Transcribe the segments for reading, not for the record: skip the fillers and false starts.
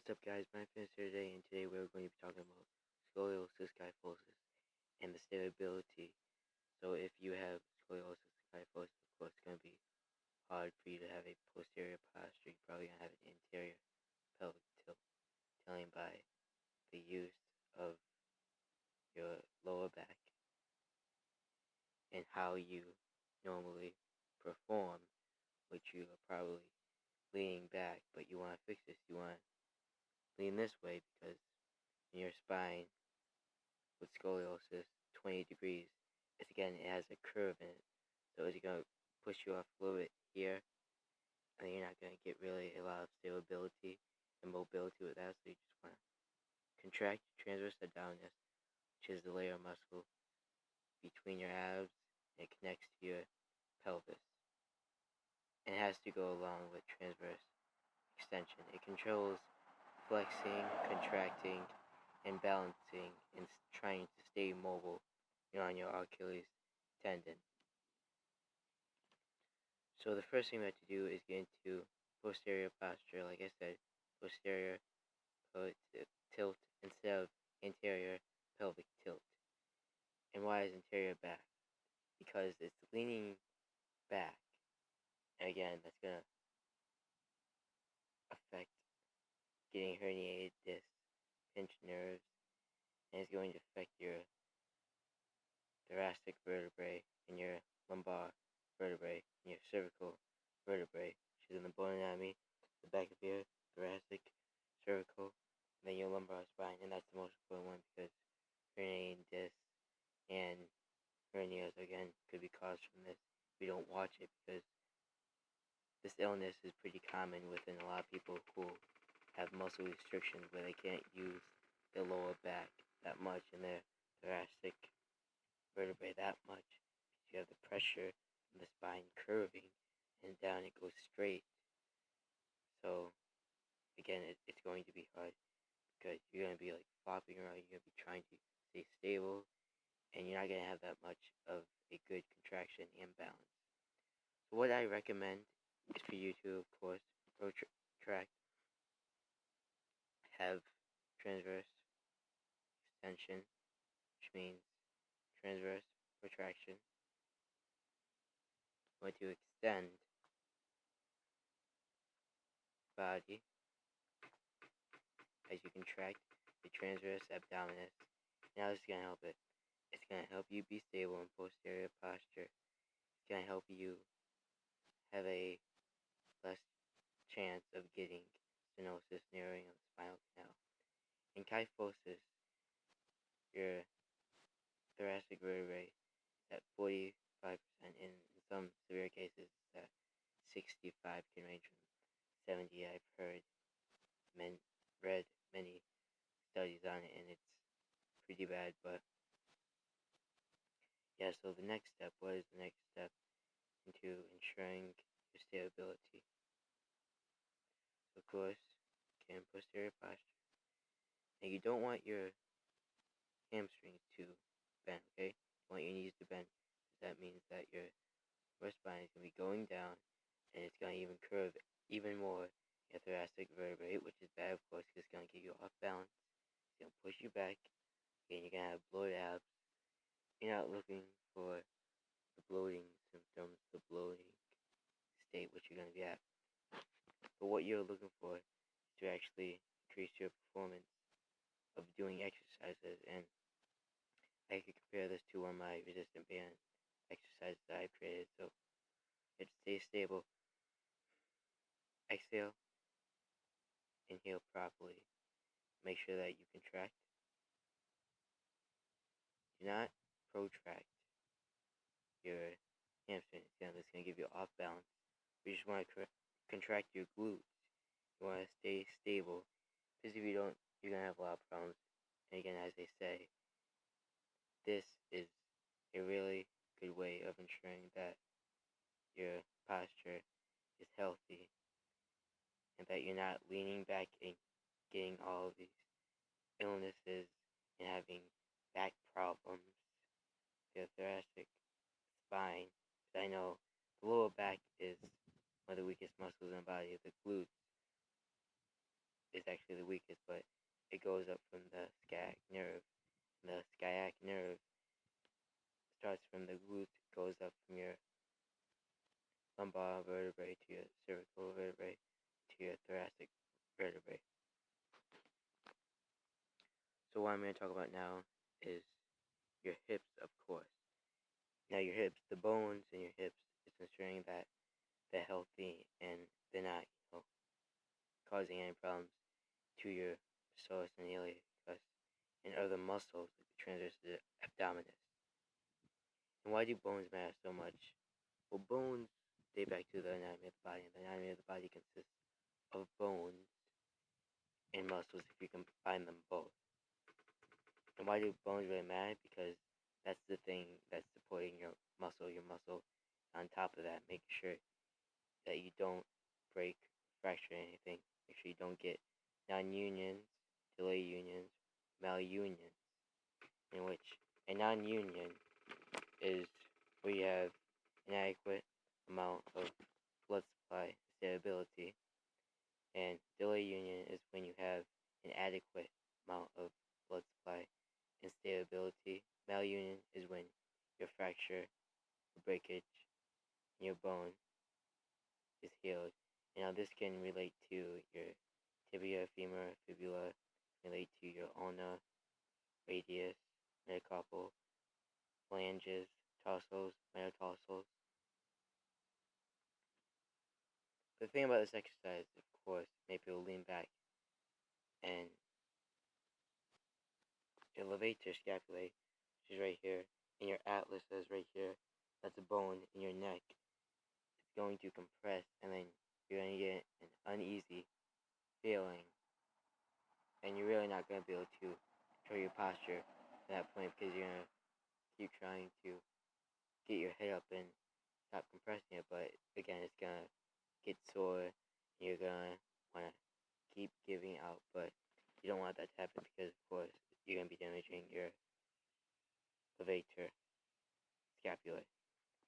What's up, guys? My name is today, and today we're going to be talking about scoliosis, kyphosis, and the stability. So, if you have scoliosis and kyphosis, of course, it's going to be hard for you to have a posterior posture. You're probably going to have an anterior pelvic tilt, telling by the use of your lower back and how you normally perform, which you are probably leaning back, but you want to fix this. You want to lean this way because in your spine, with scoliosis, 20 degrees, it's again, it has a curve in it. So it's going to push you off a little bit here, and then you're not going to get really a lot of stability and mobility with that. So you just want to contract transverse abdominis, which is the layer muscle between your abs, and it connects to your pelvis. And it has to go along with transverse extension. It controls flexing, contracting, and balancing, and trying to stay mobile, on your Achilles tendon. So the first thing we have to do is get into posterior posture. Like I said, posterior pelvic tilt instead of anterior pelvic tilt. And why is anterior back? Because it's leaning back. And again, that's going to affect getting herniated discs, pinched nerves, and it's going to affect your thoracic vertebrae and your lumbar vertebrae and your cervical vertebrae, which is in the bone anatomy, the back of your thoracic, cervical, and then your lumbar spine. And that's the most important one because herniated discs and hernias, again, could be caused from this if we don't watch it, because this illness is pretty common within a lot of people who have muscle restrictions where they can't use their lower back that much and their thoracic vertebrae that much. You have the pressure from the spine curving, and down it goes straight. So again, it's going to be hard because you're going to be like flopping around. You're going to be trying to stay stable, and you're not going to have that much of a good contraction and balance. So what I recommend is for you to, of course, protract, have transverse extension, which means transverse protraction. Want to extend body as you contract the transverse abdominis. Now this is going to help it. It's going to help you be stable in posterior posture. It's going to help you have a less chance of getting stenosis, narrowing of the spinal canal. In kyphosis, your thoracic vertebrae is at 45%. In some severe cases, it's at 65. Can range from 70. I've read many studies on it, and it's pretty bad. But yeah, so the next step, what is the next step into ensuring your stability? Of course, posterior posture. Now you don't want your hamstrings to bend, okay? You want your knees to bend, because that means that your lower spine is going to be going down, and it's going to even curve even more your thoracic vertebrae, which is bad, of course, because it's going to get you off balance. It's going to push you back, and you're going to have bloated abs. You're not looking for the bloating symptoms, the bloating state which you're going to be at. But what you're looking for is to actually increase your performance of doing exercises. And I could compare this to one of my resistant band exercises that I've created. So it stays stable. Exhale. Inhale properly. Make sure that you contract. Do not protract your hamstrings. Again, this is going to give you off balance. You just want to contract your glutes. You want to stay stable, because if you don't, you're going to have a lot of problems. And again, as they say, this is a really good way of ensuring that your posture is healthy and that you're not leaning back and getting all of these illnesses and having back problems, your thoracic spine. Because I know the lower back is one of the weakest muscles in the body. The glutes is actually the weakest, but it goes up from the sciatic nerve. The sciatic nerve starts from the glute, goes up from your lumbar vertebrae to your cervical vertebrae to your thoracic vertebrae. So what I'm going to talk about now is your hips, of course. Now your hips, the bones in your hips, it's ensuring that they're healthy and they're not, causing any problems to your psoas and iliacus and other muscles like the transverse abdominis. And why do bones matter so much? Well, bones date back to the anatomy of the body, and the anatomy of the body consists of bones and muscles if you combine them both. And why do bones really matter? Because that's the thing that's supporting your muscle on top of that, making sure that you don't break, fracture anything. Make sure you don't get non-unions, delay unions, malunions, in which a non-union is where you have an adequate amount of blood supply stability, and delay union is when you have an adequate amount of blood supply and stability. Malunion is when your fracture or breakage in your bone is healed. And now this can relate to your tibia, femur, fibula, relate to your ulna, radius, metacarpal, phalanges, tarsals, metatarsals. The thing about this exercise, of course, make people lean back and elevate your scapulae, which is right here, and your atlas is right here. That's a bone in your neck. It's going to compress, and then you're going to get an uneasy feeling, and you're really not going to be able to control your posture at that point because you're going to keep trying to get your head up and stop compressing it, but again, it's going to get sore, and you're going to want to keep giving out, but you don't want that to happen because, of course, you're going to be damaging your levator scapula.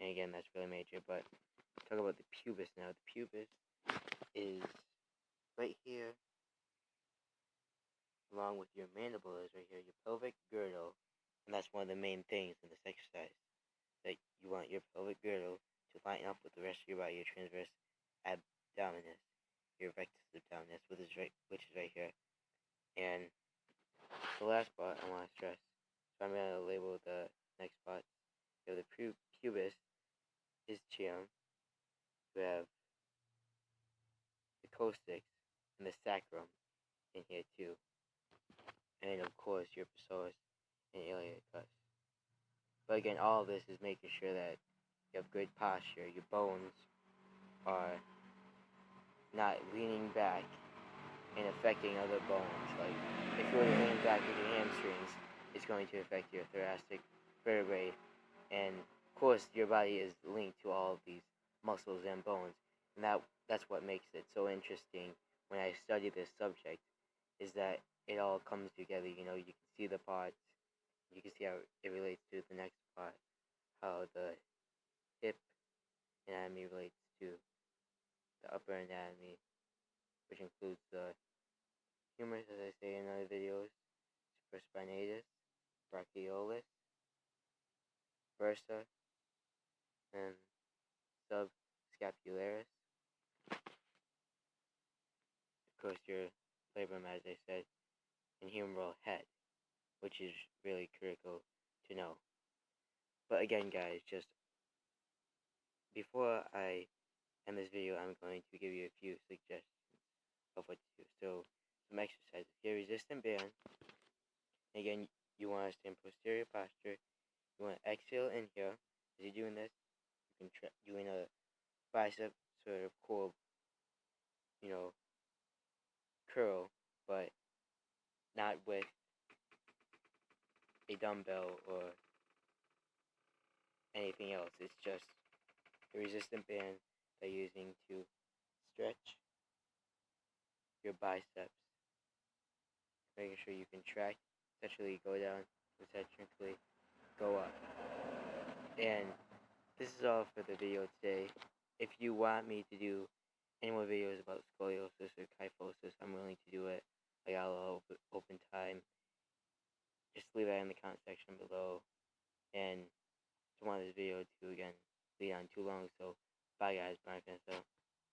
And again, that's really major, but talk about the pubis now. The pubis is right here, along with your mandible is right here, your pelvic girdle, and that's one of the main things in this exercise, that you want your pelvic girdle to line up with the rest of your body, your transverse abdominis, your rectus abdominis, which is right here. And the last part I want to stress, so I'm going to label the next part. So the pubis is ischium. We have the coccyx and the sacrum in here too. And of course your psoas and iliacus. But again, all of this is making sure that you have good posture. Your bones are not leaning back and affecting other bones. Like if you were to lean back with your hamstrings, it's going to affect your thoracic vertebrae. And of course, your body is linked to all of these muscles and bones, and that's what makes it so interesting when I study this subject, is that it all comes together. You can see the parts, you can see how it relates to the next part, how the hip anatomy relates to the upper anatomy, which includes the humerus, as I say in other videos, supraspinatus, brachiolis, bursa, and subscapularis. Of course, your labrum, as I said, and humeral head, which is really critical to know. But again, guys, just before I end this video, I'm going to give you a few suggestions of what to do. So, some exercises. Here, resistant band. Again, you want to stay in posterior posture. You want to exhale, inhale. As you're doing this, you can doing a bicep sort of core, curl, but not with a dumbbell or anything else. It's just the resistant band that you're using to stretch your biceps, making sure you contract, essentially go down, concentrically go up. And this is all for the video today. If you want me to do any more videos about scoliosis or kyphosis, I'm willing to do it. leave that in the comment section below. And just want this video to, again, be on too long. So, bye guys. Bye, so.